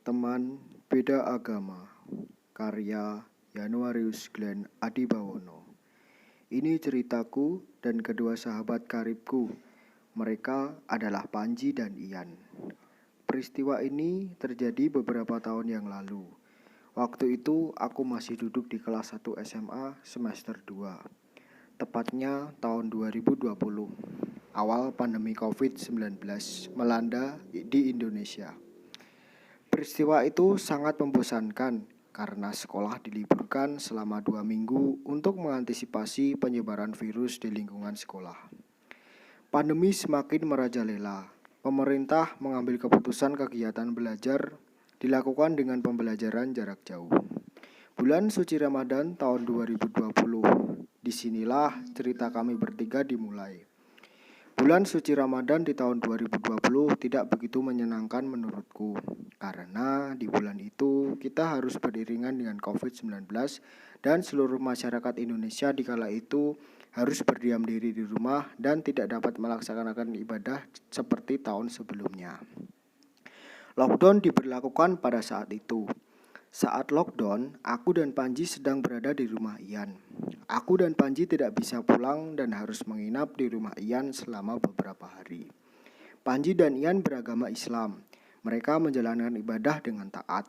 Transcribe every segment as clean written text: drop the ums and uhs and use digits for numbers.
Teman Beda Agama, karya Januarius Glenn Adibawono. Ini ceritaku dan kedua sahabat karibku. Mereka adalah Panji dan Ian. Peristiwa ini terjadi beberapa tahun yang lalu. Waktu itu aku masih duduk di kelas 1 SMA semester 2. Tepatnya tahun 2020. Awal pandemi COVID-19 melanda di Indonesia. Peristiwa itu sangat membosankan karena sekolah diliburkan selama 2 minggu untuk mengantisipasi penyebaran virus di lingkungan sekolah. Pandemi semakin merajalela. Pemerintah mengambil keputusan kegiatan belajar dilakukan dengan pembelajaran jarak jauh. Bulan suci Ramadan tahun 2020. Disinilah cerita kami bertiga dimulai. Bulan suci Ramadan di tahun 2020 tidak begitu menyenangkan menurutku, karena di bulan itu kita harus beriringan dengan COVID-19 dan seluruh masyarakat Indonesia di kala itu harus berdiam diri di rumah dan tidak dapat melaksanakan ibadah seperti tahun sebelumnya. Lockdown diberlakukan pada saat itu. Saat lockdown, aku dan Panji sedang berada di rumah Ian. Aku dan Panji tidak bisa pulang dan harus menginap di rumah Ian selama beberapa hari. Panji dan Ian beragama Islam. Mereka menjalankan ibadah dengan taat.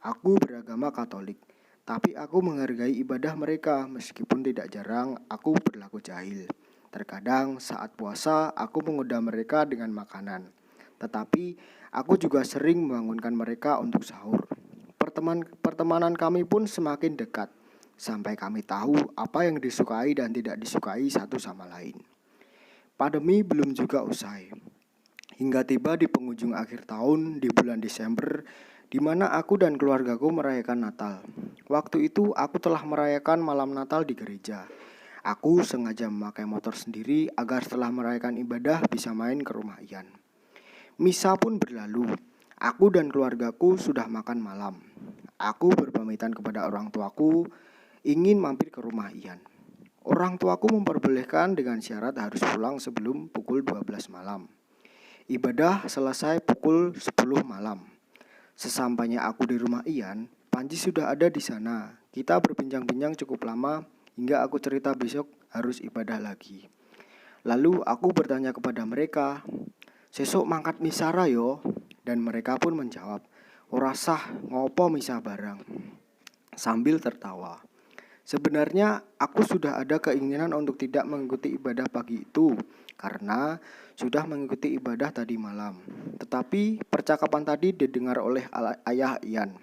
Aku beragama Katolik, tapi aku menghargai ibadah mereka meskipun tidak jarang aku berlaku jahil. Terkadang saat puasa aku menggoda mereka dengan makanan. Tetapi aku juga sering membangunkan mereka untuk sahur. Pertemanan kami pun semakin dekat, sampai kami tahu apa yang disukai dan tidak disukai satu sama lain. Pandemi belum juga usai, hingga tiba di penghujung akhir tahun di bulan Desember, di mana aku dan keluargaku merayakan Natal. Waktu itu aku telah merayakan malam Natal di gereja. Aku sengaja memakai motor sendiri agar setelah merayakan ibadah bisa main ke rumah Ian. Misa pun berlalu. Aku dan keluargaku sudah makan malam. Aku berpamitan kepada orang tuaku, ingin mampir ke rumah Ian. Orang tuaku memperbolehkan dengan syarat harus pulang sebelum pukul 12 malam. Ibadah selesai pukul 10 malam. Sesampainya aku di rumah Ian, Panji sudah ada di sana. Kita berbincang-bincang cukup lama hingga aku cerita besok harus ibadah lagi. Lalu aku bertanya kepada mereka, "Sesuk mangkat misa ra yo?" Dan mereka pun menjawab, "Ora sah, ngopo misa bareng?" Sambil tertawa. Sebenarnya aku sudah ada keinginan untuk tidak mengikuti ibadah pagi itu karena sudah mengikuti ibadah tadi malam. Tetapi percakapan tadi didengar oleh ayah Ian.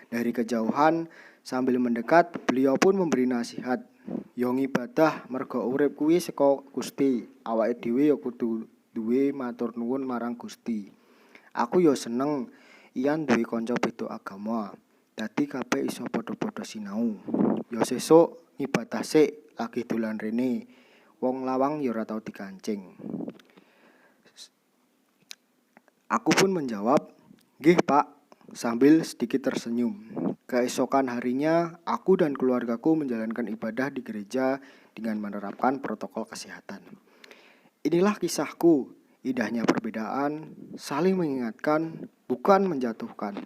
Dari kejauhan sambil mendekat, beliau pun memberi nasihat. "Yo ngibadah mergo urip kuwi saka Gusti, awake dhewe ya kudu duwe matur nuwun marang Gusti." Aku yo seneng Ian duwe kanca beda agama. Dadi kabeh iso padha-padha sinau. Yo sesuk ibadah sik lagi dolan rene. Wong lawang yo ora tau dikancing. Aku pun menjawab, "Nggih, Pak," sambil sedikit tersenyum. Keesokan harinya, aku dan keluargaku menjalankan ibadah di gereja dengan menerapkan protokol kesehatan. Inilah kisahku. Indahnya perbedaan, saling mengingatkan, bukan menjatuhkan.